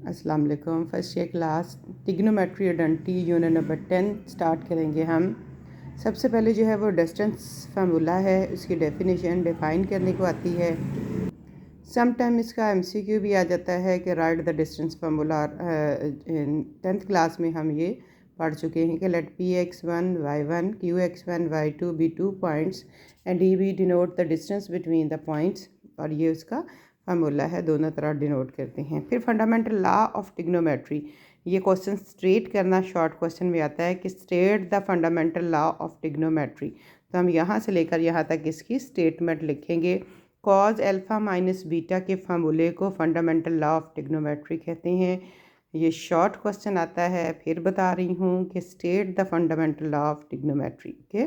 अस्सलाम वालेकुम। First year class trigonometry identity unit number 10 start करेंगे हम। सबसे पहले जो है वो डिस्टेंस फार्मूला है, उसकी डेफिनेशन डिफ़ाइन करने को आती है। सम टाइम इसका एमसीक्यू भी आ जाता है कि write the distance formula. 10th class में हम ये पढ़ चुके हैं कि let P(x1) y1 Q(x1) y2 b2 points and db denote the distance between the points, और ये उसका फार्मूला है, दोनों तरह डिनोट करते हैं। फिर फंडामेंटल लॉ ऑफ ट्रिग्नोमेट्री, ये क्वेश्चन स्ट्रेट करना शॉर्ट क्वेश्चन में आता है कि state the fundamental law of trigonometry. तो हम यहाँ से लेकर यहाँ तक इसकी स्टेटमेंट लिखेंगे। कॉज अल्फ़ा माइनस बीटा के फार्मूले को फंडामेंटल लॉ ऑफ ट्रिग्नोमेट्री कहते हैं। ये शॉर्ट क्वेश्चन आता है, फिर बता रही हूँ कि state the fundamental law of trigonometry के।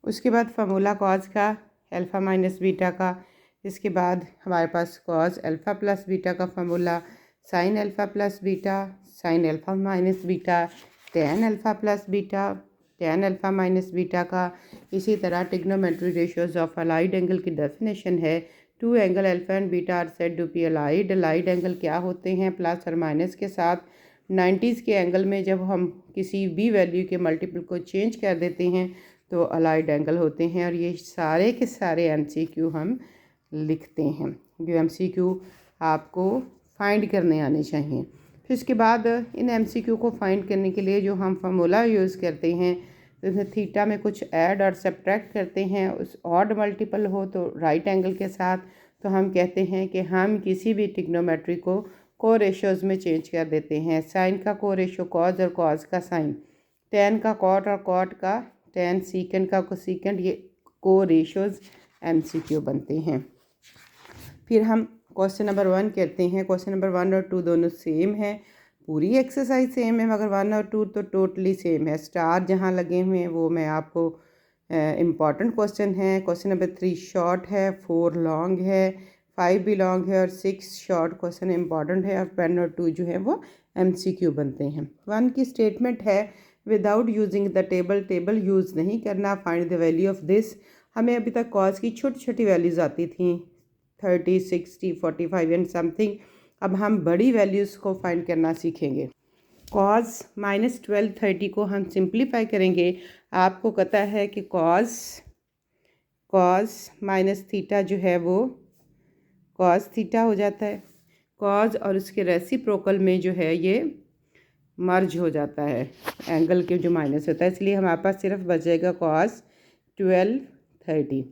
उसके बाद फार्मूला कॉज का अल्फ़ा माइनस बीटा का, इसके बाद हमारे पास कॉज अल्फ़ा प्लस बीटा का formula, sine alpha plus beta, sine alpha minus beta, tan alpha plus beta, tan alpha minus beta का। इसी तरह trigonometry ratios of allied angle की डेफिनेशन है, two angle alpha and beta are said to be allied. Allied angle क्या होते हैं? Plus और minus के साथ 90s के एंगल में जब हम किसी भी वैल्यू के मल्टीपल को चेंज कर देते हैं तो अलाइड एंगल होते हैं। और ये सारे के सारे एमसीक्यू हम लिखते हैं, जो एमसीक्यू आपको फाइंड करने आने चाहिए। फिर इसके बाद इन एमसीक्यू को फाइंड करने के लिए जो हम फार्मूला यूज़ करते हैं, जैसे थीटा में कुछ ऐड और सब्ट्रैक्ट करते हैं, उस ऑड मल्टीपल हो तो राइट एंगल के साथ, तो हम कहते हैं कि हम किसी भी ट्रिग्नोमेट्री को रेशियोज़ में चेंज कर देते हैं। साइन का को रेशियो कॉज और कॉज का साइन, टैन का कॉट और कॉट का टैन, सीकेंड का कोसीकेंड, ये को रेशियोज़ एमसीक्यू बनते हैं। फिर हम क्वेश्चन नंबर 1 करते हैं। क्वेश्चन नंबर 1 और 2 दोनों सेम है, पूरी एक्सरसाइज सेम है, मगर 1 और 2 तो टोटली सेम है। स्टार जहाँ लगे हुए हैं वो मैं आपको इम्पॉर्टेंट क्वेश्चन है। क्वेश्चन नंबर 3 शॉर्ट है, 4 लॉन्ग है, 5 भी लॉन्ग है और 6 शॉर्ट क्वेश्चन इम्पॉर्टेंट है, और 1 और 2 जो है वो एमसीक्यू बनते हैं। 1 की स्टेटमेंट है, without using the table use नहीं करना, find the value of this. हमें अभी तक कॉज की छोटी छोटी वैल्यूज़ आती थी, 30, 60, 45 एंड समथिंग। अब हम बड़ी वैल्यूज़ को फाइंड करना सीखेंगे। कॉज -12 30 को हम सिंप्लीफाई करेंगे। आपको पता है कि कॉज माइनस थीटा जो है वो कॉज थीटा हो जाता है। कॉज और उसके रेसिप्रोकल में जो है ये मर्ज हो जाता है, एंगल के जो माइनस होता है, इसलिए हमारे पास सिर्फ बचेगा कॉज 12 30।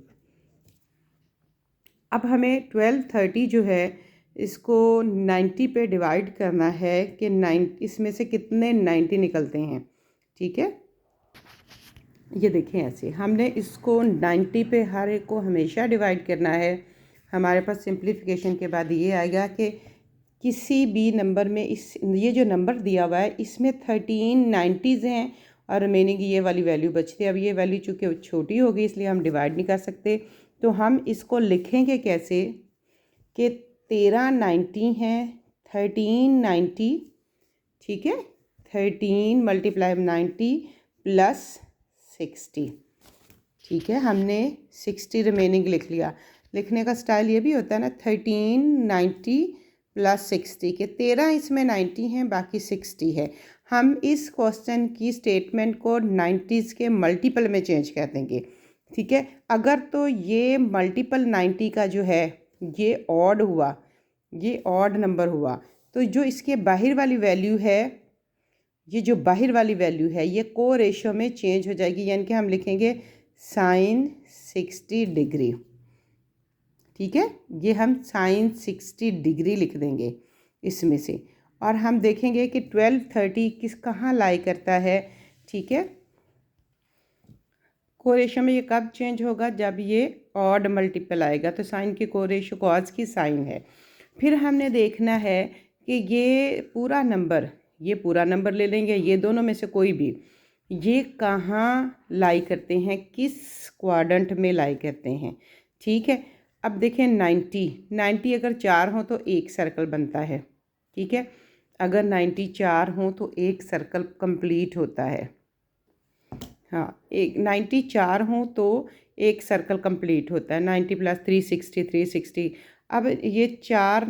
अब हमें 12 30 जो है इसको 90 पे डिवाइड करना है कि 9 इसमें से कितने 90 निकलते हैं। ठीक है, ये देखें ऐसे हमने इसको 90 पे हर एक को हमेशा डिवाइड करना है। हमारे पास सिंप्लीफिकेशन के बाद ये आएगा कि किसी भी नंबर में ये जो नंबर दिया हुआ है इसमें 13 90s हैं और रिमेनिंग ये वाली वैल्यू बचती है। अब ये वैल्यू चूँकि छोटी होगी इसलिए हम डिवाइड नहीं कर सकते, तो हम इसको लिखेंगे कैसे कि 13 90 हैं, 13 90, ठीक है, 13 × 90 + 60, ठीक है, हमने 60 रिमेनिंग लिख लिया। लिखने का स्टाइल ये भी होता है ना, 13 90 + 60 के 13 इसमें 90 हैं, बाकी 60 है। हम इस क्वेश्चन की स्टेटमेंट को 90s के मल्टीपल में चेंज कर देंगे। ठीक है, अगर तो ये मल्टीपल 90 का जो है ये ऑड हुआ, ये ऑड नंबर हुआ, तो जो इसके बाहर वाली वैल्यू है, ये जो बाहर वाली वैल्यू है ये को रेशियो में चेंज हो जाएगी, यानी कि हम लिखेंगे साइन 60 डिग्री। ठीक है, ये हम साइन 60 डिग्री लिख देंगे इसमें से, और हम देखेंगे कि 12 30 कहाँ लाई करता है। ठीक है, को रेशियो में ये कब चेंज होगा? जब ये ऑड मल्टीपल आएगा, तो साइन की को रेशियो कॉज की साइन है। फिर हमने देखना है कि ये पूरा नंबर ले लेंगे, ये दोनों में से कोई भी, ये कहाँ लाई करते हैं, किस क्वाड्रेंट में लाई करते हैं। ठीक है, अब देखें 90 अगर 4 हो तो एक सर्कल बनता है। ठीक है, अगर 90 4 हो तो एक सर्कल कंप्लीट होता है। हाँ, 90 4 हो तो एक सर्कल कंप्लीट होता है। 90 + 360 360। अब ये 4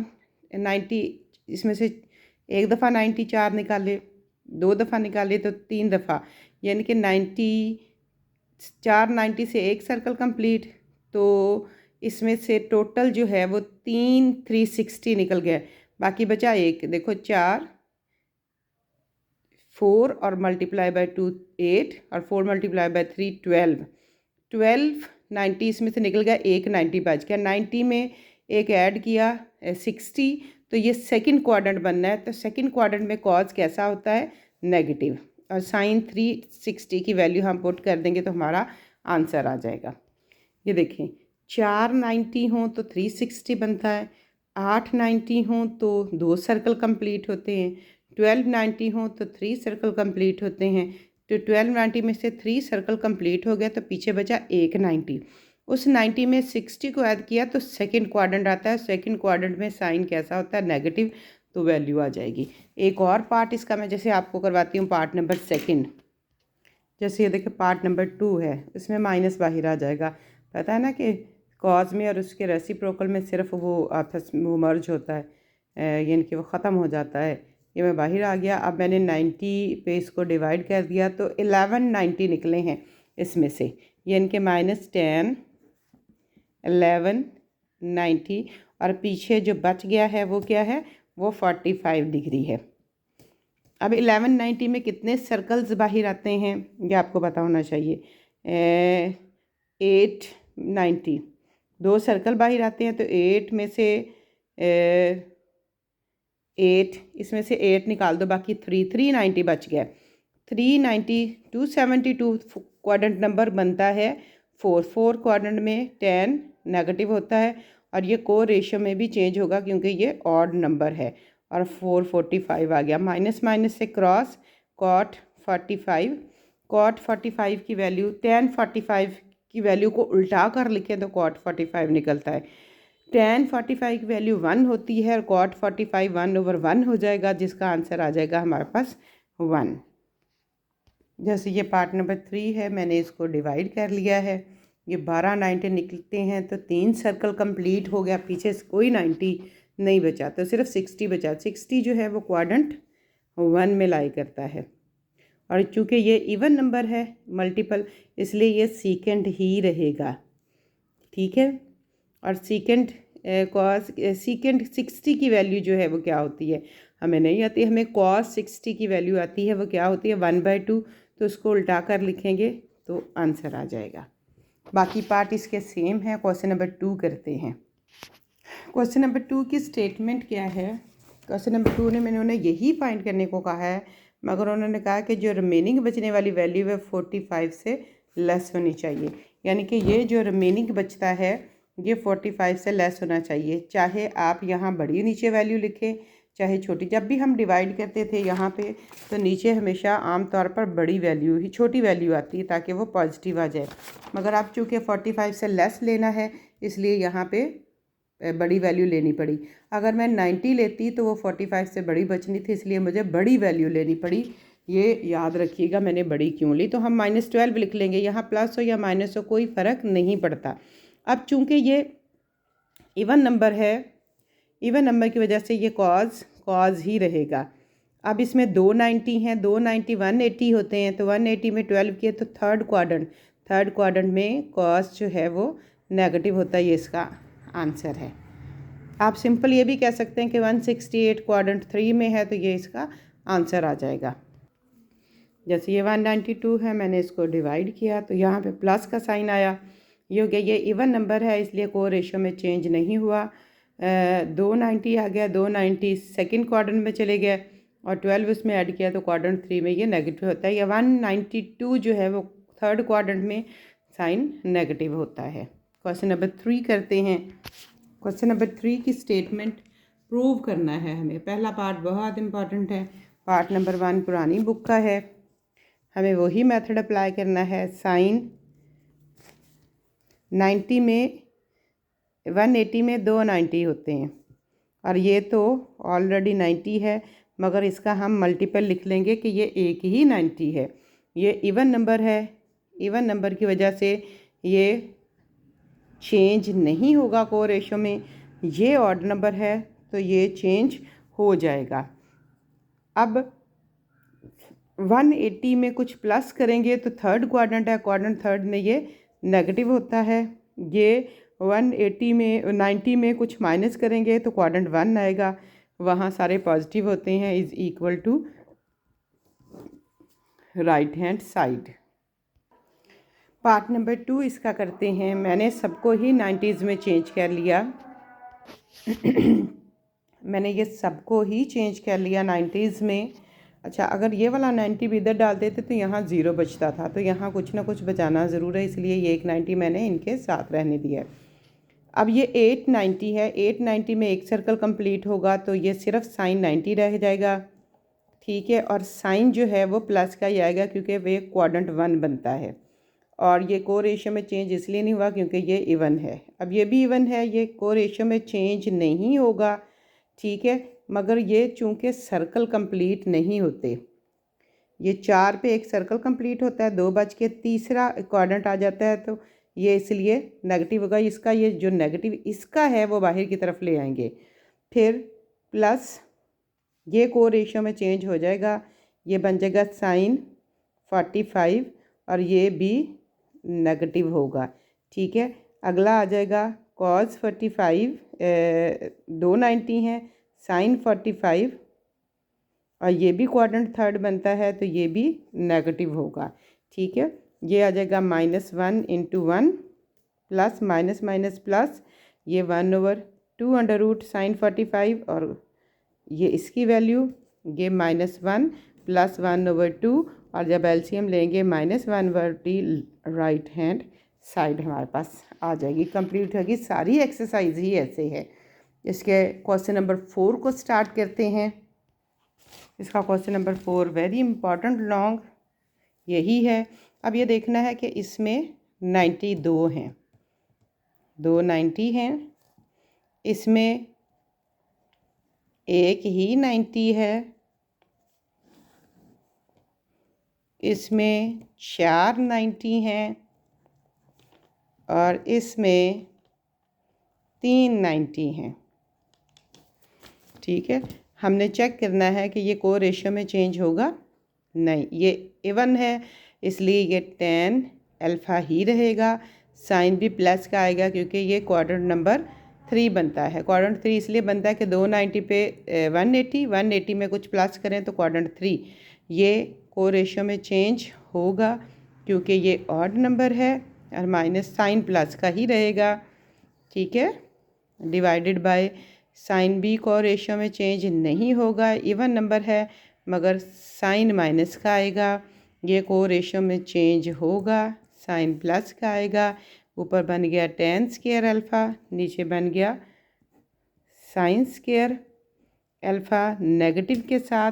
90, इसमें से एक दफ़ा 90 4 निकाले, 2 दफ़ा निकाले तो 3 दफ़ा, यानी कि 90 4 90 से एक सर्कल कंप्लीट। तो इसमें से टोटल जो है वो 360 निकल गया, बाकी बचा एक। देखो 4 4 और मल्टीप्लाई बाय 2 8 और 4 मल्टीप्लाई बाय 3 12 90 इसमें से निकल गया, एक 90 बच गया। 90 में एक ऐड किया 60, तो ये सेकंड क्वाड्रेंट बनना है। तो सेकंड क्वाड्रेंट में कॉज कैसा होता है? नेगेटिव। और साइन 360 की वैल्यू हम पुट कर देंगे तो हमारा आंसर आ जाएगा। ये देखें, 4 90 हों तो 360 बनता है, 8 90 हों तो 2 सर्कल कंप्लीट होते हैं, 12 90 हों तो 3 सर्कल कंप्लीट होते हैं। तो 12 90 में से 3 सर्कल कंप्लीट हो गया, तो पीछे बचा एक 90। उस 90 में 60 को ऐड किया तो सेकंड क्वाड्रेंट आता है। सेकंड क्वाड्रेंट में साइन कैसा होता है? नेगेटिव, तो वैल्यू आ जाएगी। एक और पार्ट इसका मैं जैसे आपको करवाती हूँ, पार्ट नंबर सेकंड। जैसे ये देखिए पार्ट नंबर 2 है, इसमें माइनस बाहर आ जाएगा। पता है ना कि कॉज में और उसके रेसिप्रोकल में सिर्फ वो आपस में वो मर्ज होता है, यानी कि वो ख़त्म हो जाता है। ये मैं बाहर आ गया। अब मैंने 90 पे इसको डिवाइड कर दिया तो 11 90 निकले हैं इसमें से, यानी कि -10 11 90, और पीछे जो बच गया है वो क्या है? वो 45 डिग्री है। अब 11 90 में कितने सर्कल्स बाहर आते हैं ये आपको पता होना चाहिए। 8 90 2 सर्कल बाहर आते हैं, तो 8 में से 8 इसमें से 8 निकाल दो, बाकी 390 बच गया। 390 272 क्वाड्रेंट नंबर बनता है 4 क्वाड्रेंट में 10 नेगेटिव होता है, और ये को रेशियो में भी चेंज होगा क्योंकि ये ऑड नंबर है। और 445 आ गया, माइनस माइनस से क्रॉस, कॉट 45 की वैल्यू 1045 की वैल्यू को उल्टा कर लिखें तो कॉट 45 निकलता है। 1045 की वैल्यू 1 होती है और कॉट 45 1/1 हो जाएगा, जिसका आंसर आ जाएगा हमारे पास 1। जैसे ये पार्ट नंबर 3 है, मैंने इसको डिवाइड कर लिया है। ये 12 90 निकलते हैं तो 3 सर्कल कंप्लीट हो गया, पीछे से कोई 90 नहीं बचा, तो सिर्फ 60 बचा। 60 जो है वो क्वाड्रेंट 1 में लाई करता है, और चूँकि ये इवन नंबर है मल्टीपल, इसलिए ये सीकेंड ही रहेगा। ठीक है। और सीकेंड सीकेंड 60 की वैल्यू जो है वो क्या होती है? हमें नहीं आती, हमें कॉस 60 की वैल्यू आती है। वो क्या होती है? 1/2। तो उसको उल्टा कर लिखेंगे तो आंसर आ जाएगा। बाकी पार्ट इसके सेम है। क्वेश्चन नंबर 2 करते हैं। क्वेश्चन नंबर 2 की स्टेटमेंट क्या है? क्वेश्चन नंबर 2 में मैंने उन्हें यही फाइंड करने को कहा है, मगर उन्होंने कहा कि जो रिमेनिंग बचने वाली वैल्यू है 45 से लेस होनी चाहिए, यानी कि ये जो रिमेनिंग बचता है ये 45 से लेस होना चाहिए। चाहे आप यहाँ बड़ी नीचे वैल्यू लिखें चाहे छोटी। जब भी हम डिवाइड करते थे यहाँ पे, तो नीचे हमेशा आम तौर पर बड़ी वैल्यू ही, छोटी वैल्यू आती है ताकि वो पॉजिटिव आ जाए। मगर अब चूँकि 45 से लेस लेना है, इसलिए यहाँ पे बड़ी वैल्यू लेनी पड़ी। अगर मैं 90 लेती तो वो 45 से बड़ी बचनी थी, इसलिए मुझे बड़ी वैल्यू लेनी पड़ी। ये याद रखिएगा मैंने बड़ी क्यों ली। तो हम -12 लिख लेंगे, यहाँ प्लस हो या माइनस हो कोई फ़र्क नहीं पड़ता। अब चूँकि ये इवन नंबर है, इवन नंबर की वजह से ये कॉज ही रहेगा। अब इसमें 2 90 हैं, 2 90 180 होते हैं, तो 180 में 12 किए तो थर्ड क्वाड्रेंट में कॉज जो है वो नेगेटिव होता है। ये इसका आंसर है। आप सिंपल ये भी कह सकते हैं कि 168 क्वाड्रेंट 3 में है, तो ये इसका आंसर आ जाएगा। जैसे ये 192 है, मैंने इसको डिवाइड किया तो यहाँ पे प्लस का साइन आया। ये हो गया, ये इवन नंबर है इसलिए को रेशियो में चेंज नहीं हुआ। 290 आ गया, 290 सेकंड क्वाड्रेंट में चले गए और 12 उसमें ऐड किया तो क्वाड्रेंट 3 में ये नेगेटिव होता है। या 192 जो है वो थर्ड क्वाड्रेंट में साइन नेगेटिव होता है। क्वेश्चन नंबर 3 करते हैं। क्वेश्चन नंबर 3 की स्टेटमेंट प्रूव करना है हमें। पहला पार्ट बहुत इंपॉर्टेंट है। पार्ट नंबर 1 पुरानी बुक का है, हमें वही मेथड अप्लाई करना है। साइन 90 में 180 में 2 90 होते हैं, और ये तो ऑलरेडी 90 है, मगर इसका हम मल्टीपल लिख लेंगे कि ये एक ही 90 है। ये इवन नंबर है, इवन नंबर की वजह से ये चेंज नहीं होगा को रेशो में। ये ऑड नंबर है तो ये चेंज हो जाएगा। अब 180 में कुछ प्लस करेंगे तो थर्ड क्वाड्रेंट है, क्वाड्रेंट थर्ड में ये नेगेटिव होता है। ये 180 में 90 में कुछ माइनस करेंगे तो क्वाड्रेंट 1 आएगा, वहाँ सारे पॉजिटिव होते हैं, is equal to right hand side. Part number 2 इसका करते हैं। मैंने सबको ही 90s में चेंज कर लिया मैंने ये सबको ही चेंज कर लिया 90s में। अच्छा, अगर ये वाला 90 भी इधर डाल देते तो यहाँ 0 बचता था, तो यहाँ कुछ ना कुछ बचाना ज़रूर है, इसलिए ये एक 90 मैंने इनके साथ रहने दिया है। अब ये 890 है, 890 में एक सर्कल कंप्लीट होगा तो ये सिर्फ साइन 90 रह जाएगा, ठीक है। और साइन जो है वो प्लस का ही आएगा क्योंकि वे क्वाड्रेंट 1 बनता है। और ये को रेशियो में चेंज इसलिए नहीं हुआ क्योंकि ये इवन है। अब ये भी इवन है, ये को रेशियो में चेंज नहीं होगा, ठीक है। मगर ये चूँकि सर्कल कंप्लीट नहीं होते, ये 4 पे एक सर्कल कंप्लीट होता है, 2 बच के तीसरा क्वाड्रेंट आ जाता है, तो ये इसलिए नेगेटिव होगा। इसका ये जो नेगेटिव इसका है वो बाहर की तरफ ले आएंगे, फिर प्लस ये को रेशियो में चेंज हो जाएगा, ये बन जाएगा साइन 45 और ये भी नेगेटिव होगा, ठीक है। अगला आ जाएगा कॉस 45, 290 है, साइन 45 और ये भी क्वाड्रेंट थर्ड बनता है तो ये भी नेगेटिव होगा, ठीक है। ये आ जाएगा -1 × 1 प्लस माइनस माइनस प्लस, ये 1/2 अंडर रूट साइन 45 और ये इसकी वैल्यू, ये -1 प्लस 1/2 और जब एलसीएम लेंगे -1/3 राइट हैंड साइड हमारे पास आ जाएगी। कंप्लीट होगी। सारी एक्सरसाइज ही ऐसे है। इसके क्वेश्चन नंबर 4 को स्टार्ट करते हैं। इसका question number 4 very important long यही है। अब ये देखना है कि इसमें 92 हैं, 2 90 हैं, इसमें एक ही 90 है, इसमें 4 90 हैं और इसमें 3 90 हैं, ठीक है। हमने चेक करना है कि ये को रेशियो में चेंज होगा नहीं, ये इवन है इसलिए ये tan अल्फ़ा ही रहेगा। साइन भी प्लस का आएगा क्योंकि ये क्वाड्रेंट नंबर 3 बनता है। क्वाड्रेंट 3 इसलिए बनता है कि 290 पे 180 में कुछ प्लस करें तो क्वाड्रेंट 3 ये को रेशियो में चेंज होगा क्योंकि ये ऑड नंबर है और माइनस साइन प्लस का ही रहेगा, ठीक है। डिवाइडेड बाय साइन भी को रेशियो में चेंज नहीं होगा, इवन नंबर है मगर साइन माइनस का आएगा। ये को रेशियो में चेंज होगा, साइन प्लस का आएगा। ऊपर बन गया tan स्क्वायर अल्फ़ा, नीचे बन गया साइन स्क्वायर अल्फ़ा नेगेटिव के साथ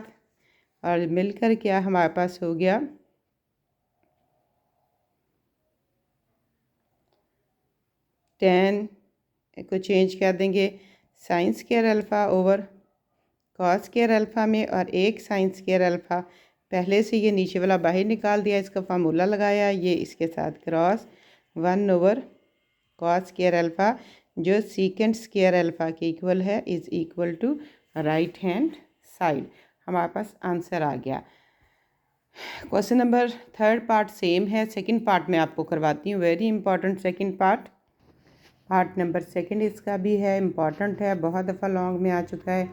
और मिलकर क्या हमारे पास हो गया tan को चेंज कर देंगे sine square alpha over cos square alpha में और एक साइन स्क्वायर अल्फ़ा। पहले से ये नीचे वाला बाहर निकाल दिया, इसका फार्मूला लगाया, ये इसके साथ क्रॉस 1 कॉस स्क्वायर अल्फ़ा जो सीकेंड स्क्वायर अल्फ़ा के इक्वल है is equal to right hand side. हमारे पास आंसर आ गया। क्वेश्चन नंबर 3 पार्ट सेम है, सेकंड पार्ट में आपको करवाती हूँ। Very important second part number 2 इसका भी है, इम्पॉर्टेंट है, बहुत दफ़ा लॉन्ग में आ चुका है।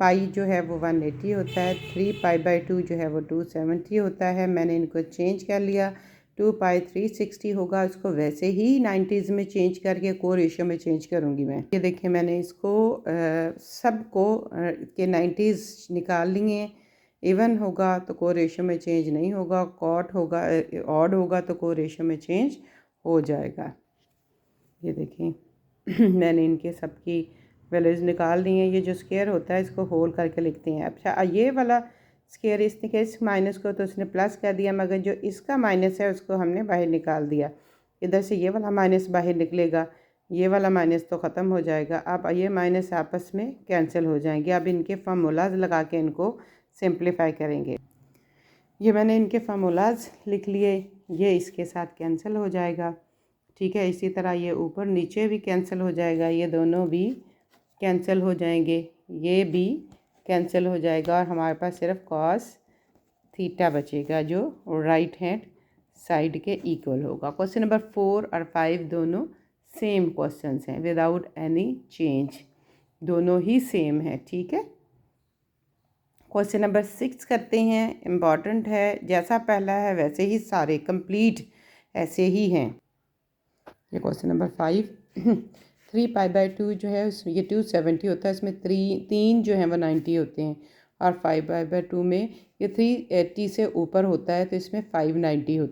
पाई जो है वो 180 होता है, 3π/2 जो है वो 270 होता है। मैंने इनको चेंज कर लिया, 2π 360 होगा। इसको वैसे ही 90s में चेंज करके को रेशियो में चेंज करूँगी मैं। ये देखिए मैंने इसको सबको के 90s निकाल लिए। इवन होगा तो को रेशियो में चेंज नहीं होगा, कॉट होगा ऑड होगा तो को रेशियो में चेंज हो जाएगा। ये देखें मैंने इनके सबकी वैल्यूज़ निकाल दी हैं। ये जो स्क्वायर होता है इसको होल करके लिखते हैं। अच्छा, ये वाला स्क्वायर इसने क्या इस माइनस को तो उसने प्लस कर दिया, मगर जो इसका माइनस है उसको हमने बाहर निकाल दिया। इधर से ये वाला माइनस बाहर निकलेगा, ये वाला माइनस तो ख़त्म हो जाएगा। अब ये माइनस आपस में कैंसिल हो जाएंगे। अब इनके फार्मूलाज लगा के इनको सिंप्लीफाई करेंगे। ये मैंने इनके फार्मूलाज लिख लिए, ये इसके साथ कैंसिल हो जाएगा, ठीक है। इसी तरह ये ऊपर नीचे भी कैंसिल हो जाएगा, ये दोनों भी कैंसिल हो जाएंगे। ये भी कैंसिल हो जाएगा और हमारे पास सिर्फ कॉस थीटा बचेगा जो राइट हैंड साइड के इक्वल होगा। क्वेश्चन नंबर 4 और 5 दोनों सेम क्वेश्चंस हैं विदाउट एनी चेंज, दोनों ही सेम है। ठीक है, क्वेश्चन नंबर 6 करते हैं। इम्पॉर्टेंट है, जैसा पहला है वैसे ही सारे कंप्लीट ऐसे ही हैं। ये क्वेश्चन नंबर 5 3π/2 जो है ये 270 होता है, इसमें तीन जो है वो 90 होते हैं और 5π/2 में ये 380 से ऊपर होता है तो इसमें 590 होता है।